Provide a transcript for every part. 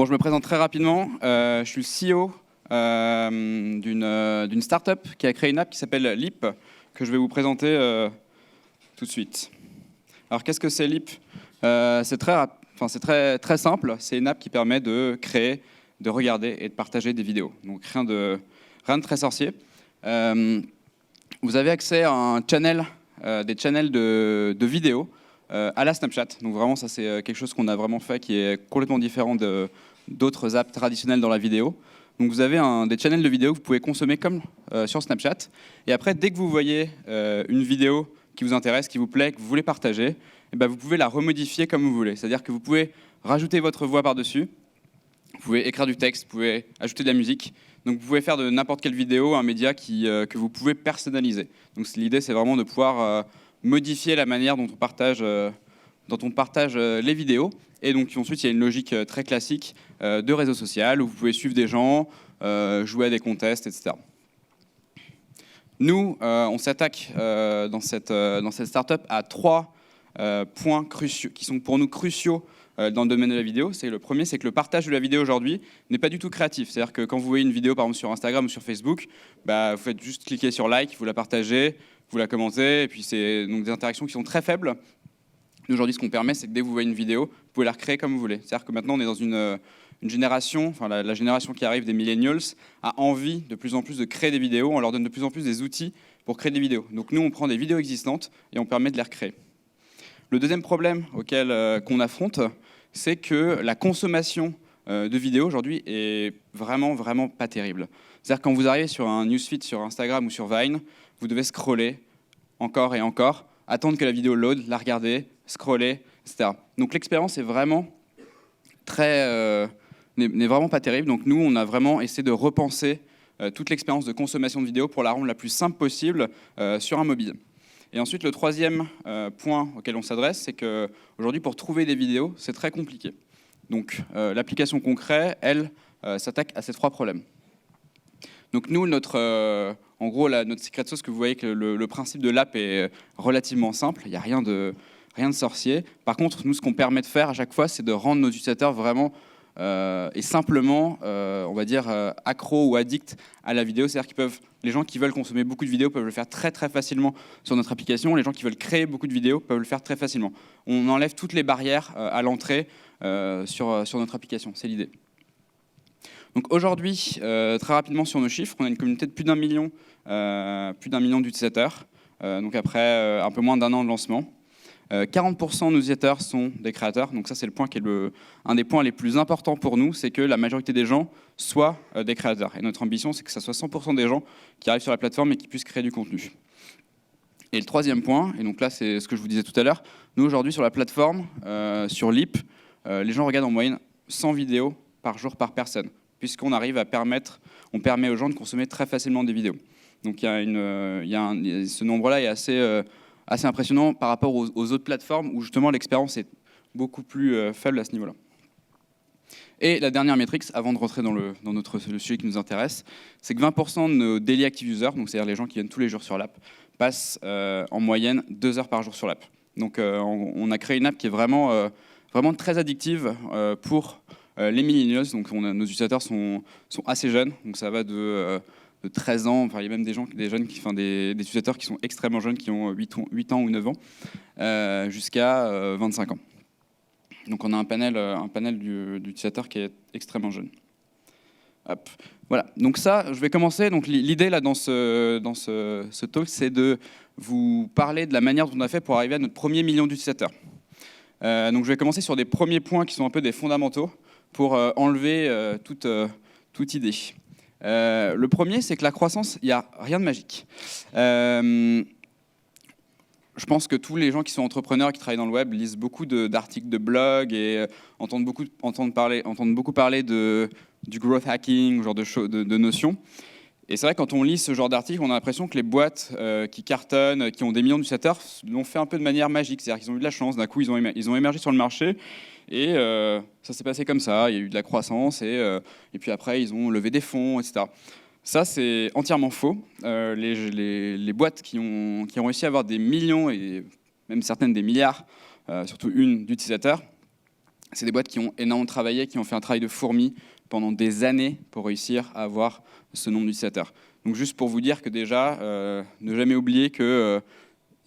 Bon, je me présente très rapidement. Je suis le CEO d'une startup qui a créé une app qui s'appelle Leap, que je vais vous présenter tout de suite. Alors, qu'est-ce que c'est Leap? C'est très simple. C'est une app qui permet de créer, de regarder et de partager des vidéos. Donc, rien de très sorcier. Vous avez accès à un channel, des channels de vidéos à la Snapchat. Donc vraiment, ça c'est quelque chose qu'on a vraiment fait qui est complètement différent d'autres apps traditionnelles dans la vidéo. Donc vous avez des channels de vidéos que vous pouvez consommer comme sur Snapchat. Et après, dès que vous voyez une vidéo qui vous intéresse, qui vous plaît, que vous voulez partager, et ben vous pouvez la remodifier comme vous voulez. C'est-à-dire que vous pouvez rajouter votre voix par-dessus, vous pouvez écrire du texte, vous pouvez ajouter de la musique. Donc vous pouvez faire de n'importe quelle vidéo un média que vous pouvez personnaliser. Donc l'idée, c'est vraiment de pouvoir modifier la manière dont on partage les vidéos. Et donc ensuite, il y a une logique très classique de réseau social où vous pouvez suivre des gens, jouer à des contests, etc. Nous, on s'attaque dans cette startup à 3 points cruciaux, qui sont pour nous cruciaux dans le domaine de la vidéo. Le premier, c'est que le partage de la vidéo aujourd'hui n'est pas du tout créatif. C'est-à-dire que quand vous voyez une vidéo, par exemple sur Instagram ou sur Facebook, vous faites juste cliquer sur like, vous la partagez, vous la commentez, et puis c'est donc des interactions qui sont très faibles. Aujourd'hui, ce qu'on permet, c'est que dès que vous voyez une vidéo, vous pouvez la recréer comme vous voulez. C'est-à-dire que maintenant, on est dans une génération, enfin la génération qui arrive des millennials, a envie de plus en plus de créer des vidéos. On leur donne de plus en plus des outils pour créer des vidéos. Donc nous, on prend des vidéos existantes et on permet de les recréer. Le deuxième problème qu'on affronte, c'est que la consommation de vidéos aujourd'hui est vraiment, vraiment pas terrible. C'est-à-dire quand vous arrivez sur un newsfeed sur Instagram ou sur Vine, vous devez scroller encore et encore, attendre que la vidéo load, la regarder, scroller, etc. Donc l'expérience est vraiment n'est vraiment pas terrible. Donc nous, on a vraiment essayé de repenser toute l'expérience de consommation de vidéos pour la rendre la plus simple possible sur un mobile. Et ensuite, le troisième point auquel on s'adresse, c'est qu'aujourd'hui, pour trouver des vidéos, c'est très compliqué. Donc l'application qu'on crée, elle, s'attaque à ces 3 problèmes. Donc nous, notre secret sauce, que vous voyez que le principe de l'app est relativement simple, il n'y a rien de sorcier. Par contre, nous, ce qu'on permet de faire à chaque fois, c'est de rendre nos utilisateurs vraiment et simplement, on va dire, accros ou addicts à la vidéo. C'est-à-dire les gens qui veulent consommer beaucoup de vidéos peuvent le faire très très facilement sur notre application. Les gens qui veulent créer beaucoup de vidéos peuvent le faire très facilement. On enlève toutes les barrières à l'entrée sur notre application. C'est l'idée. Donc aujourd'hui, très rapidement sur nos chiffres, on a une communauté de plus d'1 million d'utilisateurs. Donc après un peu moins d'1 an de lancement. 40% de nos utilisateurs sont des créateurs, donc ça c'est le point qui est un des points les plus importants pour nous, c'est que la majorité des gens soient des créateurs. Et notre ambition, c'est que ça soit 100% des gens qui arrivent sur la plateforme et qui puissent créer du contenu. Et le troisième point, et donc là c'est ce que je vous disais tout à l'heure, nous aujourd'hui sur la plateforme, sur Leap, les gens regardent en moyenne 100 vidéos par jour par personne, puisqu'on arrive on permet aux gens de consommer très facilement des vidéos. Donc ce nombre-là est assez impressionnant par rapport aux autres plateformes où justement l'expérience est beaucoup plus faible à ce niveau-là. Et la dernière métrique, avant de rentrer dans le sujet qui nous intéresse, c'est que 20% de nos daily active users, donc c'est-à-dire les gens qui viennent tous les jours sur l'app, passent en moyenne 2 heures par jour sur l'app. Donc on a créé une app qui est vraiment très addictive pour les millennials. Donc nos utilisateurs sont assez jeunes, donc ça va de 13 ans, enfin, il y a même des utilisateurs qui sont extrêmement jeunes, qui ont 8 ans ou 9 ans, jusqu'à 25 ans. Donc on a un panel d'utilisateurs qui est extrêmement jeune. Hop. Voilà, donc ça, je vais commencer. Donc l'idée là dans ce talk, c'est de vous parler de la manière dont on a fait pour arriver à notre premier million d'utilisateurs. Donc je vais commencer sur des premiers points qui sont un peu des fondamentaux pour enlever toute idée. Le premier, c'est que la croissance, il n'y a rien de magique. Je pense que tous les gens qui sont entrepreneurs, qui travaillent dans le web, lisent beaucoup d'articles de blog et entendent beaucoup parler du growth hacking, genre de notions. Et c'est vrai, quand on lit ce genre d'articles, on a l'impression que les boîtes qui cartonnent, qui ont des millions d'utilisateurs, l'ont fait un peu de manière magique. C'est-à-dire qu'ils ont eu de la chance, d'un coup, ils ont émergé sur le marché. Et ça s'est passé comme ça, il y a eu de la croissance, et puis après, ils ont levé des fonds, etc. Ça, c'est entièrement faux. Les boîtes qui ont réussi à avoir des millions, et même certaines des milliards, surtout une d'utilisateurs, C'est des boîtes qui ont énormément travaillé, qui ont fait un travail de fourmi pendant des années pour réussir à avoir ce nombre d'utilisateurs. Donc juste pour vous dire que déjà, ne jamais oublier que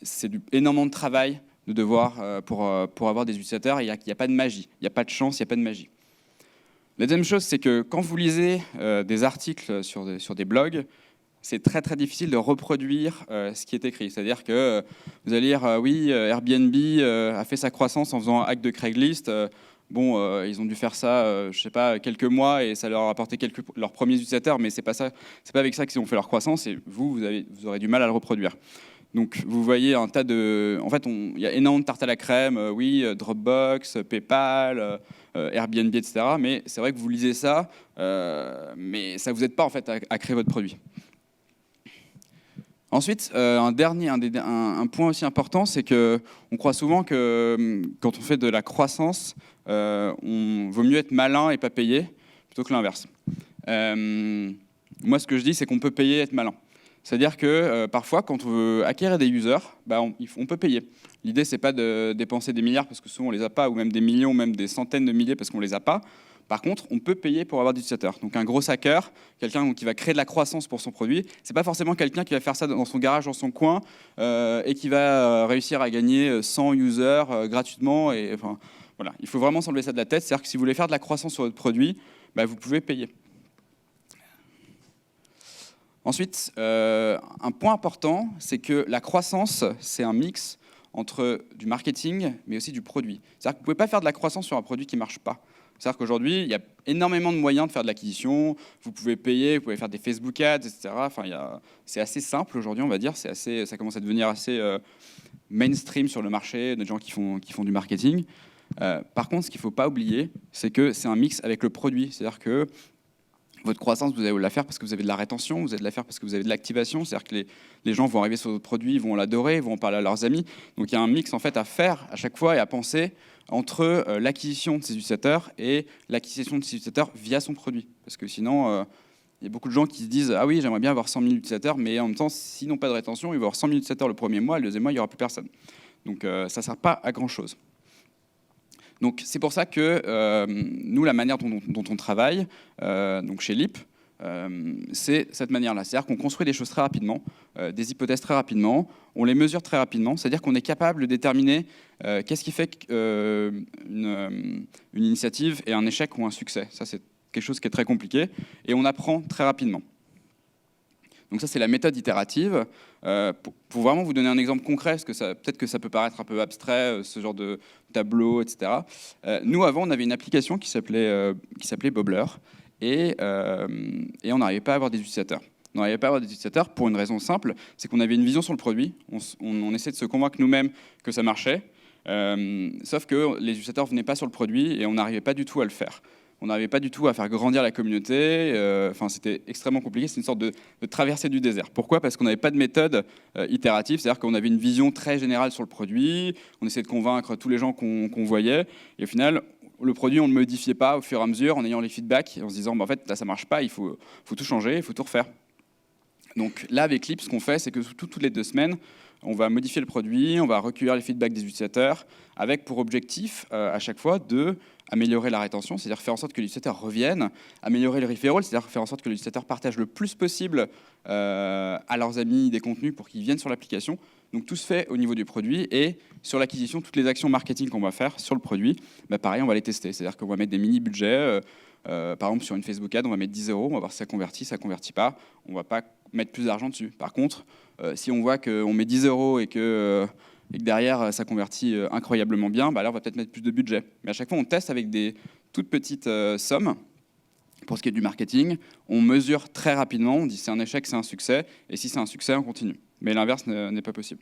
c'est énormément de travail de devoir pour avoir des utilisateurs. Il n'y a pas de magie, il n'y a pas de chance, il n'y a pas de magie. La deuxième chose, c'est que quand vous lisez des articles sur des blogs, c'est très très difficile de reproduire ce qui est écrit. C'est-à-dire que vous allez lire, oui, Airbnb a fait sa croissance en faisant un hack de Craigslist. Ils ont dû faire ça, je sais pas, quelques mois et ça leur a apporté leurs premiers utilisateurs, mais c'est pas avec ça qu'ils ont fait leur croissance et vous aurez du mal à le reproduire. Donc vous voyez un tas de... En fait, il y a énormément de tartes à la crème, Dropbox, PayPal, Airbnb, etc. Mais c'est vrai que vous lisez ça, mais ça ne vous aide pas en fait à créer votre produit. Ensuite, un point aussi important, c'est qu'on croit souvent que quand on fait de la croissance, on vaut mieux être malin et pas payer, plutôt que l'inverse. Moi, ce que je dis, c'est qu'on peut payer et être malin. C'est-à-dire que parfois, quand on veut acquérir des users, on peut payer. L'idée, c'est pas de dépenser des milliards parce que souvent on les a pas, ou même des millions, même des centaines de milliers parce qu'on les a pas. Par contre, on peut payer pour avoir des utilisateurs. Donc un gros hacker, quelqu'un qui va créer de la croissance pour son produit, c'est pas forcément quelqu'un qui va faire ça dans son garage, dans son coin, et qui va réussir à gagner 100 users gratuitement. Voilà. Il faut vraiment s'enlever ça de la tête. C'est-à-dire que si vous voulez faire de la croissance sur votre produit, vous pouvez payer. Ensuite, un point important, c'est que la croissance, c'est un mix entre du marketing, mais aussi du produit. C'est-à-dire que vous ne pouvez pas faire de la croissance sur un produit qui ne marche pas. C'est-à-dire qu'aujourd'hui, il y a énormément de moyens de faire de l'acquisition. Vous pouvez payer, vous pouvez faire des Facebook Ads, etc. C'est assez simple aujourd'hui, on va dire. Ça commence à devenir assez mainstream sur le marché, de gens qui font du marketing. Par contre, ce qu'il ne faut pas oublier, c'est que c'est un mix avec le produit. C'est-à-dire que votre croissance, vous allez la faire parce que vous avez de la rétention, vous allez la faire parce que vous avez de l'activation, c'est-à-dire que les gens vont arriver sur votre produit, ils vont l'adorer, ils vont en parler à leurs amis. Donc il y a un mix en fait à faire à chaque fois et à penser entre l'acquisition de ces utilisateurs et l'acquisition de ces utilisateurs via son produit. Parce que sinon, il y a beaucoup de gens qui se disent « Ah oui, j'aimerais bien avoir 100 000 utilisateurs », mais en même temps, s'ils n'ont pas de rétention, ils vont avoir 100 000 utilisateurs le premier mois, le deuxième mois, il n'y aura plus personne. Donc ça ne sert pas à grand-chose. Donc c'est pour ça que nous, la manière dont on travaille, donc chez Leap, c'est cette manière-là. C'est-à-dire qu'on construit des choses très rapidement, des hypothèses très rapidement, on les mesure très rapidement, c'est-à-dire qu'on est capable de déterminer qu'est-ce qui fait qu'une initiative est un échec ou un succès. Ça, c'est quelque chose qui est très compliqué, et on apprend très rapidement. Donc ça, c'est la méthode itérative. Pour vraiment vous donner un exemple concret, parce que peut-être que ça peut paraître un peu abstrait, ce genre de tableau, etc. Nous, avant, on avait une application qui s'appelait Bobbler, et on n'arrivait pas à avoir des utilisateurs. On n'arrivait pas à avoir des utilisateurs pour une raison simple, c'est qu'on avait une vision sur le produit, on essayait de se convaincre nous-mêmes que ça marchait, sauf que les utilisateurs ne venaient pas sur le produit et on n'arrivait pas du tout à le faire. On n'arrivait pas du tout à faire grandir la communauté. C'était extrêmement compliqué. C'est une sorte de traversée du désert. Pourquoi ? Parce qu'on n'avait pas de méthode itérative. C'est-à-dire qu'on avait une vision très générale sur le produit. On essayait de convaincre tous les gens qu'on voyait. Et au final, le produit, on ne le modifiait pas au fur et à mesure en ayant les feedbacks et en se disant en fait, là, ça ne marche pas, il faut tout changer, il faut tout refaire. Donc là, avec Leap, ce qu'on fait, c'est que toutes les 2 semaines, on va modifier le produit, on va recueillir les feedbacks des utilisateurs, avec pour objectif, à chaque fois, de améliorer la rétention, c'est-à-dire faire en sorte que les utilisateurs reviennent, améliorer le referral, c'est-à-dire faire en sorte que les utilisateurs partagent le plus possible à leurs amis des contenus pour qu'ils viennent sur l'application. Donc tout se fait au niveau du produit, et sur l'acquisition, toutes les actions marketing qu'on va faire sur le produit, pareil, on va les tester, c'est-à-dire qu'on va mettre des mini-budgets, par exemple sur une Facebook Ad, on va mettre 10 €, on va voir si ça convertit pas, on ne va pas mettre plus d'argent dessus. Par contre, si on voit qu'on met 10 € et que derrière ça convertit incroyablement bien, là on va peut-être mettre plus de budget. Mais à chaque fois on teste avec des toutes petites sommes. Pour ce qui est du marketing, on mesure très rapidement, on dit c'est un échec, c'est un succès, et si c'est un succès, on continue. Mais l'inverse n'est pas possible.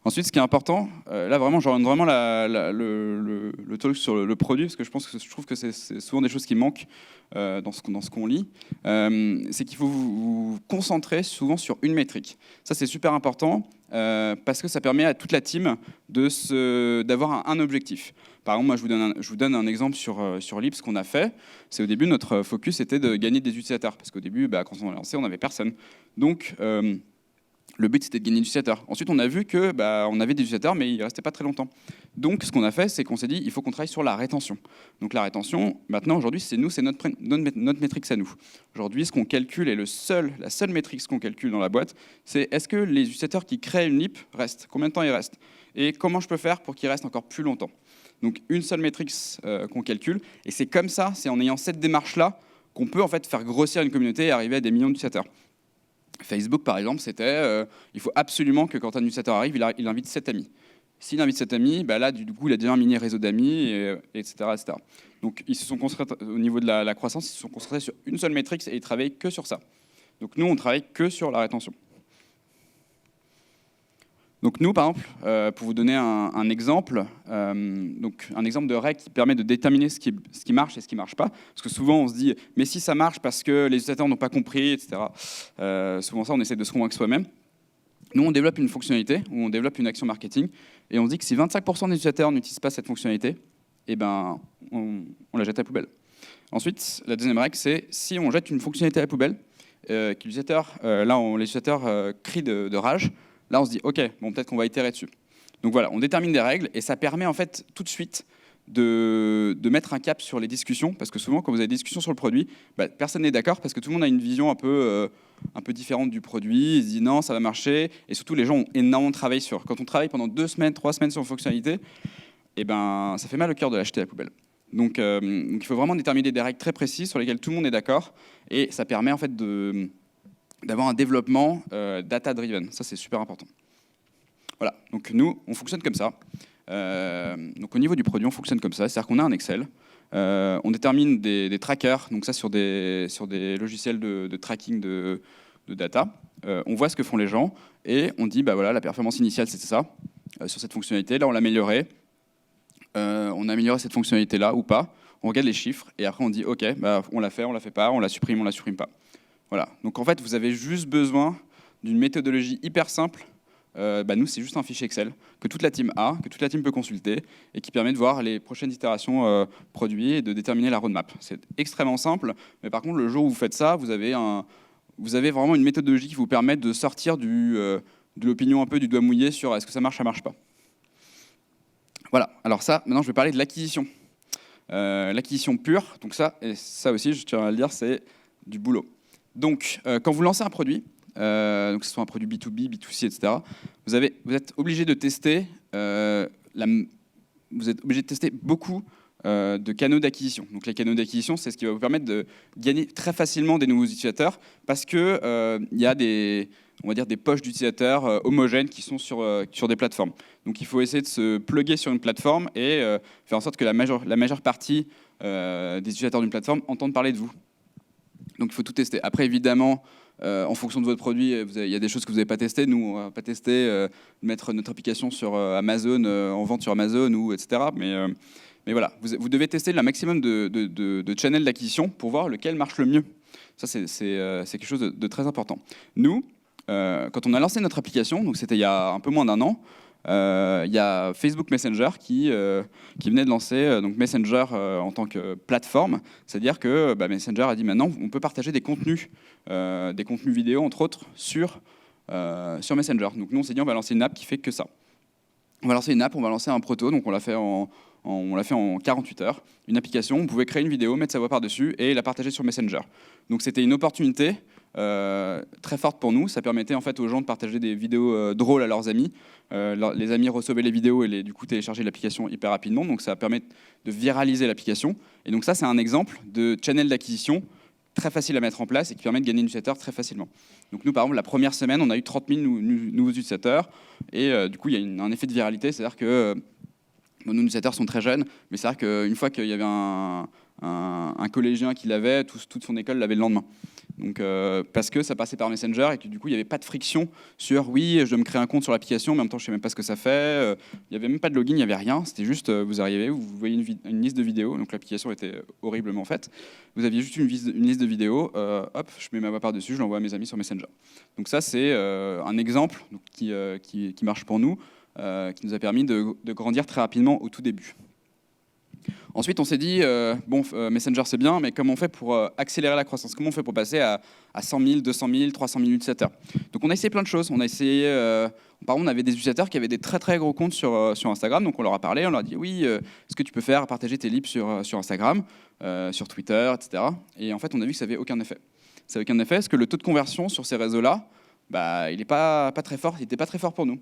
Ensuite, ce qui est important, là vraiment, j'oriente vraiment le talk sur le produit, parce que je trouve que c'est souvent des choses qui manquent dans ce qu'on lit, c'est qu'il faut vous concentrer souvent sur une métrique. Ça, c'est super important, parce que ça permet à toute la team d'avoir un objectif. Par exemple, moi, je vous donne un exemple sur Leap. Ce qu'on a fait, c'est au début, notre focus était de gagner des utilisateurs, parce qu'au début, quand on a lancé, on n'avait personne. Donc, Le but, c'était de gagner des utilisateurs. Ensuite, on a vu que on avait des utilisateurs, mais ils ne restaient pas très longtemps. Donc, ce qu'on a fait, c'est qu'on s'est dit, il faut qu'on travaille sur la rétention. Donc, la rétention, maintenant, aujourd'hui, c'est notre métrique à nous. Aujourd'hui, ce qu'on calcule, et la seule métrique qu'on calcule dans la boîte, c'est est-ce que les utilisateurs qui créent une LIP restent? Combien de temps ils restent? Et comment je peux faire pour qu'ils restent encore plus longtemps? Donc, une seule métrique qu'on calcule. Et c'est comme ça, c'est en ayant cette démarche-là, qu'on peut en fait faire grossir une communauté et arriver à des millions d'utilisateurs. Facebook, par exemple, c'était il faut absolument que quand un utilisateur arrive, il invite 7 amis. S'il invite 7 amis, là, du coup, il a déjà un mini réseau d'amis, etc., etc. Donc, ils se sont concentrés, au niveau de la croissance, ils se sont concentrés sur une seule métrique et ils travaillent que sur ça. Donc, nous, on travaille que sur la rétention. Donc nous, par exemple, pour vous donner un exemple, donc un exemple de règle qui permet de déterminer ce qui marche et ce qui ne marche pas, parce que souvent on se dit « mais si ça marche parce que les utilisateurs n'ont pas compris, etc. » Souvent ça, on essaie de se convaincre soi-même. Nous, on développe une fonctionnalité, ou on développe une action marketing, et on se dit que si 25% des utilisateurs n'utilisent pas cette fonctionnalité, on la jette à la poubelle. Ensuite, la deuxième règle, c'est si on jette une fonctionnalité à la poubelle, que l'utilisateur, les utilisateurs crient de rage, là, on se dit, OK, bon, peut-être qu'on va itérer dessus. Donc voilà, on détermine des règles et ça permet en fait tout de suite de mettre un cap sur les discussions, parce que souvent, quand vous avez des discussions sur le produit, personne n'est d'accord parce que tout le monde a une vision un peu différente du produit. Ils se disent non, ça va marcher. Et surtout, les gens ont énormément travaillé sur. Quand on travaille pendant 2 semaines, 3 semaines sur une fonctionnalité, ça fait mal au cœur de l'acheter à la poubelle. Donc il faut vraiment déterminer des règles très précises sur lesquelles tout le monde est d'accord et ça permet en fait d'avoir un développement data-driven. Ça, c'est super important. Voilà, donc nous, on fonctionne comme ça. Donc au niveau du produit, on fonctionne comme ça. C'est-à-dire qu'on a un Excel, on détermine des trackers, donc ça sur des logiciels de tracking de data. On voit ce que font les gens et on dit, voilà, la performance initiale, c'était ça, sur cette fonctionnalité. Là, on l'a améliorée. On a amélioré cette fonctionnalité-là ou pas. On regarde les chiffres et après, on dit, OK, on l'a fait pas, on la supprime pas. Voilà. Donc en fait, vous avez juste besoin d'une méthodologie hyper simple. Nous, c'est juste un fichier Excel que toute la team a, que toute la team peut consulter et qui permet de voir les prochaines itérations produits et de déterminer la roadmap. C'est extrêmement simple, mais par contre, le jour où vous faites ça, vous avez vraiment une méthodologie qui vous permet de sortir de l'opinion un peu du doigt mouillé sur est-ce que ça marche pas. Voilà. Alors ça, maintenant, je vais parler de l'acquisition. L'acquisition pure, donc ça aussi, je tiens à le dire, c'est du boulot. Donc, quand vous lancez un produit, donc que ce soit un produit B2B, B2C, etc., vous êtes obligé de tester, beaucoup de canaux d'acquisition. Donc les canaux d'acquisition, c'est ce qui va vous permettre de gagner très facilement des nouveaux utilisateurs parce que il y a des poches d'utilisateurs homogènes qui sont sur des plateformes. Donc il faut essayer de se plugger sur une plateforme et faire en sorte que la majeure partie des utilisateurs d'une plateforme entendent parler de vous. Donc il faut tout tester. Après, évidemment, en fonction de votre produit, il y a des choses que vous n'avez pas testées. Nous, on n'a pas testé mettre notre application sur Amazon, en vente sur Amazon, etc. Mais voilà, vous devez tester le maximum de channels d'acquisition pour voir lequel marche le mieux. Ça, c'est quelque chose de très important. Nous, quand on a lancé notre application, donc c'était il y a un peu moins d'1 an, il y a Facebook Messenger qui venait de lancer donc Messenger en tant que plateforme, c'est-à-dire que Messenger a dit maintenant on peut partager des contenus vidéo entre autres sur Messenger. Donc nous on s'est dit on va lancer une app qui fait que ça. On va lancer une app, on va lancer un proto, donc on l'a fait en 48 heures, une application, on pouvait créer une vidéo, mettre sa voix par-dessus et la partager sur Messenger. Donc c'était une opportunité très forte pour nous, ça permettait en fait aux gens de partager des vidéos drôles à leurs amis. Les amis recevaient les vidéos et du coup téléchargeaient l'application hyper rapidement, donc ça permet de viraliser l'application. Et donc ça c'est un exemple de channel d'acquisition très facile à mettre en place et qui permet de gagner des utilisateurs très facilement. Donc nous par exemple la première semaine on a eu 30 000 nouveaux utilisateurs et du coup il y a un effet de viralité, c'est-à-dire que nos utilisateurs sont très jeunes, mais c'est vrai qu'une fois qu'il y avait un collégien qui l'avait, toute son école l'avait le lendemain. Donc, parce que ça passait par Messenger et que du coup il n'y avait pas de friction sur oui, je dois me créer un compte sur l'application, mais en même temps je ne sais même pas ce que ça fait. Il n'y avait même pas de login, il n'y avait rien. C'était juste, vous arrivez, vous voyez une liste de vidéos, donc l'application était horriblement faite. Vous aviez juste une liste de vidéos, hop, je mets ma voix par-dessus, je l'envoie à mes amis sur Messenger. Donc ça c'est un exemple donc, qui marche pour nous, qui nous a permis de grandir très rapidement au tout début. Ensuite, on s'est dit, Messenger c'est bien, mais comment on fait pour accélérer la croissance? Comment on fait pour passer à 100 000, 200 000, 300 000 utilisateurs? Donc on a essayé plein de choses. On a essayé, par exemple, on avait des utilisateurs qui avaient des très très gros comptes sur Instagram, donc on leur a parlé, on leur a dit oui, est-ce que tu peux faire partager tes lips sur Instagram, sur Twitter, etc. Et en fait, on a vu que ça n'avait aucun effet. Ça n'avait aucun effet parce que le taux de conversion sur ces réseaux-là, il n'est pas très fort, il n'était pas très fort pour nous.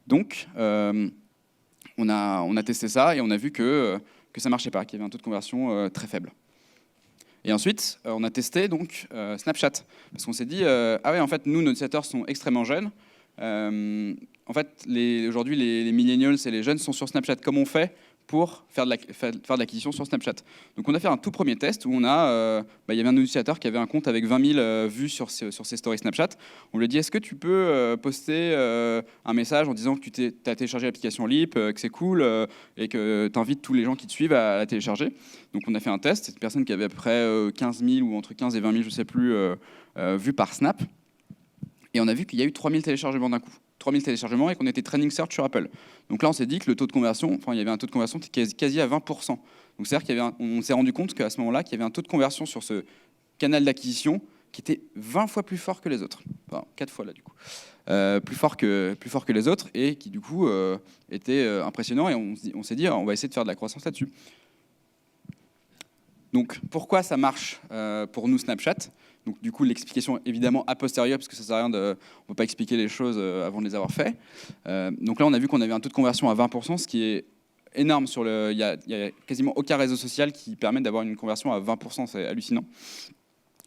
Donc, on a testé ça et on a vu que ça ne marchait pas, qu'il y avait un taux de conversion très faible. Et ensuite, on a testé donc Snapchat, parce qu'on s'est dit, ah ouais, en fait, nous, nos utilisateurs sont extrêmement jeunes. En fait, aujourd'hui, les millennials et les jeunes sont sur Snapchat. Comment on fait pour faire de l'acquisition sur Snapchat? Donc on a fait un tout premier test où il y avait un utilisateur qui avait un compte avec 20 000 vues sur ses stories Snapchat. On lui a dit, est-ce que tu peux poster un message en disant que tu as téléchargé l'application Leap, que c'est cool et que tu invites tous les gens qui te suivent à la télécharger? Donc on a fait un test. C'est une personne qui avait à peu près 15 000 ou entre 15 et 20 000, je ne sais plus, vues par Snap. Et on a vu qu'il y a eu 3 000 téléchargements d'un coup. 3 000 téléchargements et qu'on était trending search sur Apple. Donc là, on s'est dit que le taux de conversion, il y avait un taux de conversion quasi à 20%. Donc c'est-à-dire qu'on s'est rendu compte qu'à ce moment-là, qu'il y avait un taux de conversion sur ce canal d'acquisition qui était 20 fois plus fort que les autres. Enfin, 4 fois là, du coup. Plus fort que les autres et qui, du coup, était impressionnant. Et on s'est dit, on va essayer de faire de la croissance là-dessus. Donc, pourquoi ça marche pour nous, Snapchat? Donc, du coup, l'explication, évidemment, a posteriori, parce que ça ne sert à rien on ne peut pas expliquer les choses avant de les avoir fait. Donc là, on a vu qu'on avait un taux de conversion à 20%, ce qui est énorme. Il y a quasiment aucun réseau social qui permet d'avoir une conversion à 20%, c'est hallucinant.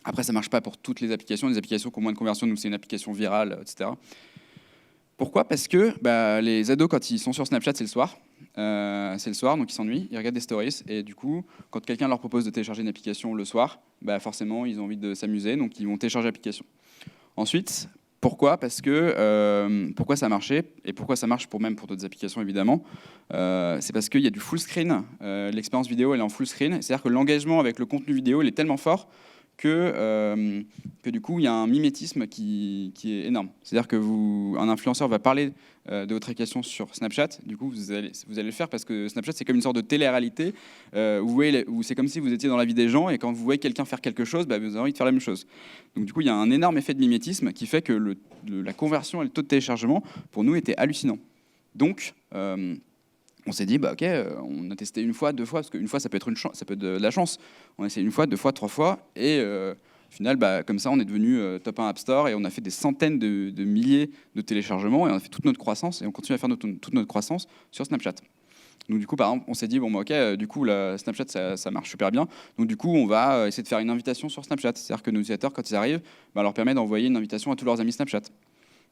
Après, ça ne marche pas pour toutes les applications. Les applications qui ont moins de conversion, nous, c'est une application virale, etc. Pourquoi? Parce que les ados, quand ils sont sur Snapchat, c'est le soir. Donc ils s'ennuient, ils regardent des stories. Et du coup, quand quelqu'un leur propose de télécharger une application le soir, forcément, ils ont envie de s'amuser, donc ils vont télécharger l'application. Ensuite, pourquoi? Parce que pourquoi ça marchait, et pourquoi ça marche même pour d'autres applications, évidemment, c'est parce qu'il y a du full screen. L'expérience vidéo, elle est en full screen. C'est-à-dire que l'engagement avec le contenu vidéo, il est tellement fort que du coup, il y a un mimétisme qui est énorme. C'est-à-dire qu'un influenceur va parler de votre application sur Snapchat, du coup, vous allez le faire parce que Snapchat, c'est comme une sorte de télé-réalité où c'est comme si vous étiez dans la vie des gens et quand vous voyez quelqu'un faire quelque chose, vous avez envie de faire la même chose. Donc du coup, il y a un énorme effet de mimétisme qui fait que la conversion et le taux de téléchargement, pour nous, était hallucinant. Donc, on s'est dit, ok, on a testé une fois, 2 fois, parce qu'une fois, ça peut être ça peut être de la chance. On a essayé 1 fois, 2 fois, 3 fois, et au final, comme ça, on est devenu top 1 App Store, et on a fait des centaines de milliers de téléchargements, et on a fait toute notre croissance, et on continue à faire toute notre croissance sur Snapchat. Donc du coup, par exemple, on s'est dit, du coup, Snapchat, ça marche super bien. Donc du coup, on va essayer de faire une invitation sur Snapchat. C'est-à-dire que nos utilisateurs, quand ils arrivent, leur permet d'envoyer une invitation à tous leurs amis Snapchat.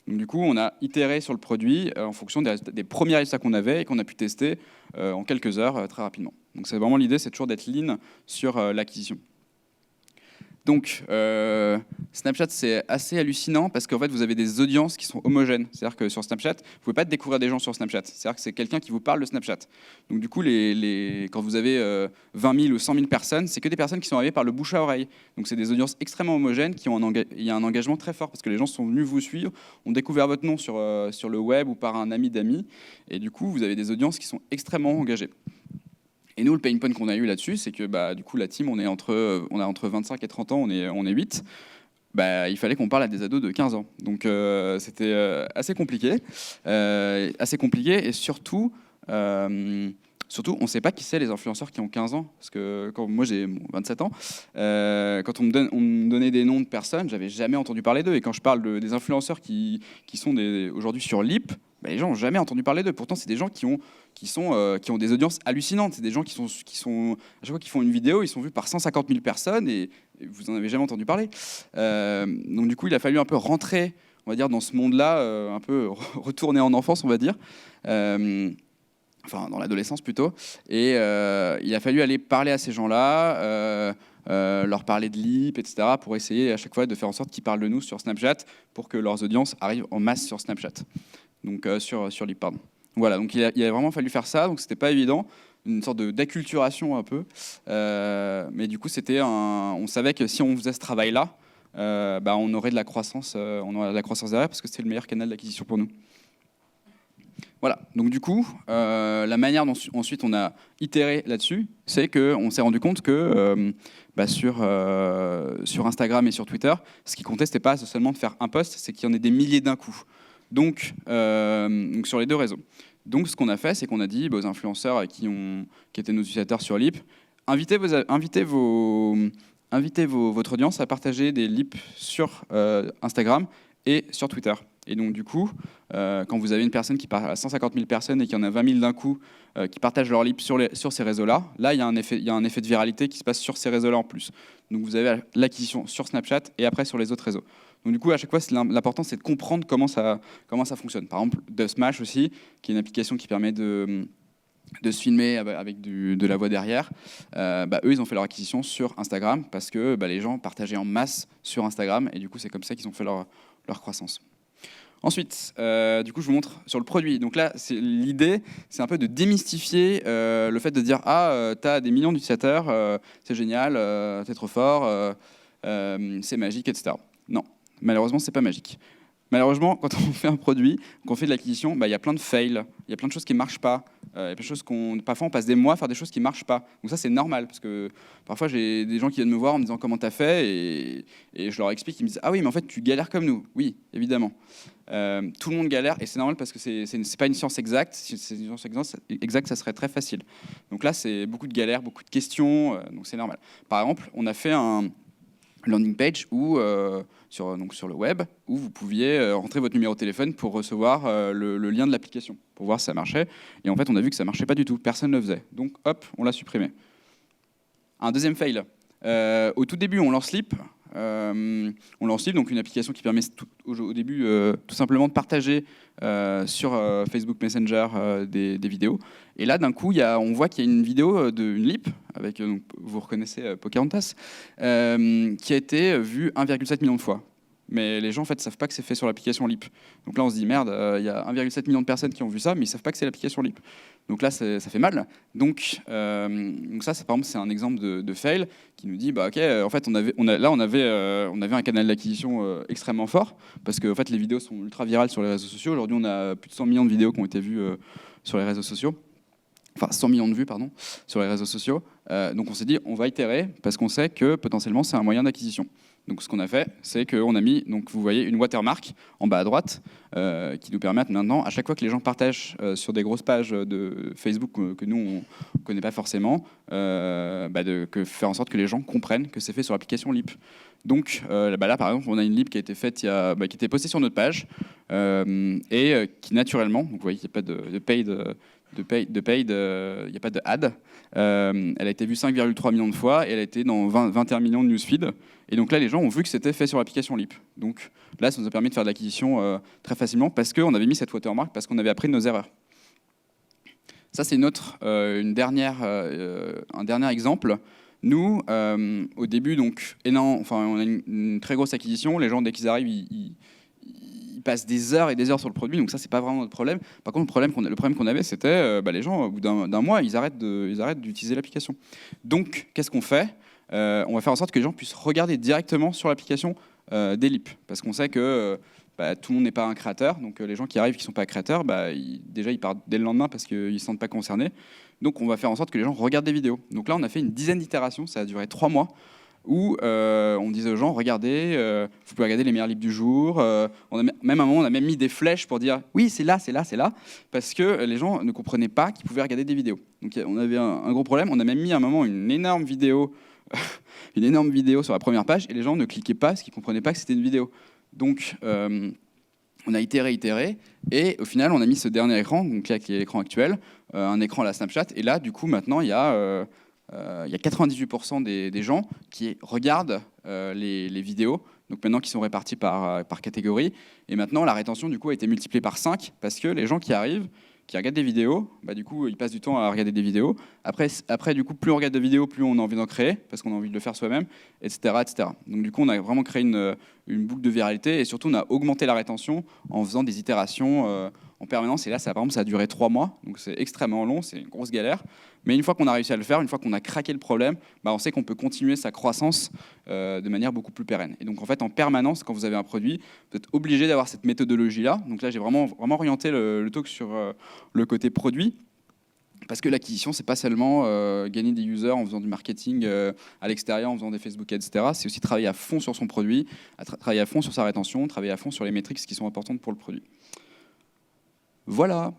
Donc, du coup, on a itéré sur le produit en fonction des premiers résultats qu'on avait et qu'on a pu tester en quelques heures très rapidement. Donc c'est vraiment l'idée, c'est toujours d'être lean sur l'acquisition. Donc, Snapchat, c'est assez hallucinant parce qu'en fait, vous avez des audiences qui sont homogènes. C'est-à-dire que sur Snapchat, vous ne pouvez pas découvrir des gens sur Snapchat. C'est-à-dire que c'est quelqu'un qui vous parle de Snapchat. Donc, du coup, quand vous avez 20 000 ou 100 000 personnes, c'est que des personnes qui sont arrivées par le bouche à oreille. Donc, c'est des audiences extrêmement homogènes il y a un engagement très fort parce que les gens sont venus vous suivre, ont découvert votre nom sur le web ou par un ami d'amis. Et du coup, vous avez des audiences qui sont extrêmement engagées. Et nous, le pain point qu'on a eu là-dessus, c'est que du coup, la team, on a entre 25 et 30 ans, on est 8. Il fallait qu'on parle à des ados de 15 ans. Donc, c'était assez compliqué. Et surtout, on ne sait pas qui c'est les influenceurs qui ont 15 ans. Parce que quand moi, j'ai 27 ans, quand on me donnait des noms de personnes, j'avais jamais entendu parler d'eux. Et quand je parle des influenceurs qui sont aujourd'hui sur Leap, les gens n'ont jamais entendu parler d'eux. Pourtant, c'est des gens qui ont des audiences hallucinantes. C'est des gens qui sont à chaque fois qu'ils font une vidéo, ils sont vus par 150 000 personnes et vous n'en avez jamais entendu parler. Donc du coup, il a fallu un peu rentrer, on va dire, dans ce monde-là, un peu retourner en enfance, on va dire. Enfin, dans l'adolescence plutôt. Et il a fallu aller parler à ces gens-là, leur parler de Leap, etc., pour essayer à chaque fois de faire en sorte qu'ils parlent de nous sur Snapchat pour que leurs audiences arrivent en masse sur Snapchat. Donc sur Leap, pardon. Voilà, donc il a vraiment fallu faire ça, donc c'était pas évident, une sorte d'acculturation un peu. Mais du coup, on savait que si on faisait ce travail-là, on aurait de la croissance, derrière parce que c'était le meilleur canal d'acquisition pour nous. Voilà, donc du coup, la manière dont ensuite on a itéré là-dessus, c'est qu'on s'est rendu compte que sur Instagram et sur Twitter, ce qui comptait, c'était pas seulement de faire un post, c'est qu'il y en ait des milliers d'un coup. Donc sur les deux réseaux. Donc ce qu'on a fait, c'est qu'on a dit aux influenceurs qui étaient nos utilisateurs sur Leap, invitez votre audience à partager des Leap sur Instagram et sur Twitter. Et donc du coup, quand vous avez une personne qui parle à 150 000 personnes et qu'il y en a 20 000 d'un coup qui partagent leur Leap sur ces réseaux-là, là, il y a un effet de viralité qui se passe sur ces réseaux-là en plus. Donc vous avez l'acquisition sur Snapchat et après sur les autres réseaux. Donc du coup, à chaque fois, l'important, c'est de comprendre comment ça fonctionne. Par exemple, Dubsmash aussi, qui est une application qui permet de se filmer avec de la voix derrière, eux, ils ont fait leur acquisition sur Instagram parce que les gens partageaient en masse sur Instagram et du coup, c'est comme ça qu'ils ont fait leur croissance. Ensuite, du coup, je vous montre sur le produit. Donc là, l'idée, c'est un peu de démystifier le fait de dire « Ah, tu as des millions d'utilisateurs, c'est génial, t'es trop fort, c'est magique, etc. » Non, malheureusement, c'est pas magique. Malheureusement, quand on fait un produit, qu'on fait de l'acquisition, il y a plein de fails, il y a plein de choses qui ne marchent pas. Il y a plein de choses parfois, on passe des mois à faire des choses qui ne marchent pas. Donc ça, c'est normal, parce que parfois, j'ai des gens qui viennent me voir en me disant comment tu as fait, et je leur explique, ils me disent « Ah oui, mais en fait, tu galères comme nous. » Oui, évidemment. Tout le monde galère, et c'est normal parce que c'est pas une science exacte. Si c'est une science exacte, ça serait très facile. Donc là, c'est beaucoup de galères, beaucoup de questions, donc c'est normal. Par exemple, on a fait un landing page sur le web où vous pouviez rentrer votre numéro de téléphone pour recevoir le lien de l'application, pour voir si ça marchait. Et en fait, on a vu que ça ne marchait pas du tout. Personne ne le faisait. Donc, hop, on l'a supprimé. Un deuxième fail. Au tout début, on lance Leap. Donc une application qui permet au début tout simplement de partager sur Facebook Messenger des vidéos. Et là, d'un coup, on voit qu'il y a une vidéo d'une Leap, avec, vous reconnaissez Pocahontas, qui a été vue 1,7 million de fois. Mais les gens en fait savent pas que c'est fait sur l'application Leap. Donc là on se dit merde, il y a 1,7 million de personnes qui ont vu ça, mais ils savent pas que c'est l'application Leap. Donc là ça fait mal. Donc ça par exemple c'est un exemple de fail qui nous dit ok en fait on avait un canal d'acquisition extrêmement fort parce que en fait les vidéos sont ultra virales sur les réseaux sociaux. Aujourd'hui on a plus de 100 millions de vidéos qui ont été vues sur les réseaux sociaux. Enfin 100 millions de vues pardon sur les réseaux sociaux. Donc on s'est dit on va itérer parce qu'on sait que potentiellement c'est un moyen d'acquisition. Donc ce qu'on a fait, c'est qu'on a mis, donc vous voyez, une watermark en bas à droite qui nous permettent maintenant, à chaque fois que les gens partagent sur des grosses pages de Facebook que nous, on ne connaît pas forcément, faire en sorte que les gens comprennent que c'est fait sur l'application Leap. Donc là, par exemple, on a une Leap qui a été faite, qui a été postée sur notre page et qui naturellement, donc vous voyez qu'il n'y a pas de paid, il n'y a pas de ad. Elle a été vue 5,3 millions de fois et elle a été dans 21 millions de newsfeed. Et donc là, les gens ont vu que c'était fait sur l'application Leap. Donc là, ça nous a permis de faire de l'acquisition très facilement parce qu'on avait mis cette watermark, parce qu'on avait appris de nos erreurs. Ça, c'est un dernier exemple. Nous, au début, donc, on a une très grosse acquisition. Les gens, dès qu'ils arrivent, ils passent des heures et des heures sur le produit, donc ça c'est pas vraiment notre problème. Par contre le problème qu'on avait c'était les gens au bout d'un mois ils arrêtent d'utiliser l'application. Donc qu'est-ce qu'on fait? On va faire en sorte que les gens puissent regarder directement sur l'application des Leap, parce qu'on sait que tout le monde n'est pas un créateur, donc les gens qui arrivent qui sont pas créateurs, déjà ils partent dès le lendemain parce qu'ils se sentent pas concernés. Donc on va faire en sorte que les gens regardent des vidéos. Donc là on a fait une dizaine d'itérations, ça a duré 3 mois. Où on disait aux gens, regardez, vous pouvez regarder les meilleurs livres du jour. Même à un moment, on a même mis des flèches pour dire, oui, c'est là, parce que les gens ne comprenaient pas qu'ils pouvaient regarder des vidéos. Donc on avait un gros problème. On a même mis à un moment une énorme vidéo sur la première page, et les gens ne cliquaient pas parce qu'ils ne comprenaient pas que c'était une vidéo. Donc on a itéré, et au final, on a mis ce dernier écran, donc là, qui est l'écran actuel, un écran à la Snapchat, et là, du coup, maintenant, il y a 98% des gens qui regardent les vidéos, donc maintenant qui sont répartis par catégorie. Et maintenant, la rétention du coup a été multipliée par 5 parce que les gens qui arrivent, qui regardent des vidéos, du coup, ils passent du temps à regarder des vidéos. Après, du coup, plus on regarde de vidéos, plus on a envie d'en créer parce qu'on a envie de le faire soi-même, etc., etc. Donc du coup, on a vraiment créé une boucle de viralité et surtout, on a augmenté la rétention en faisant des itérations, en permanence. Et là, ça, par exemple, ça a duré 3 mois, donc c'est extrêmement long, c'est une grosse galère. Mais une fois qu'on a réussi à le faire, une fois qu'on a craqué le problème, on sait qu'on peut continuer sa croissance de manière beaucoup plus pérenne. Et donc, en fait, en permanence, quand vous avez un produit, vous êtes obligé d'avoir cette méthodologie-là. Donc là, j'ai vraiment orienté le talk sur le côté produit. Parce que l'acquisition, c'est pas seulement gagner des users en faisant du marketing à l'extérieur, en faisant des Facebook, etc. C'est aussi travailler à fond sur son produit, travailler à fond sur sa rétention, travailler à fond sur les métriques qui sont importantes pour le produit. Voilà.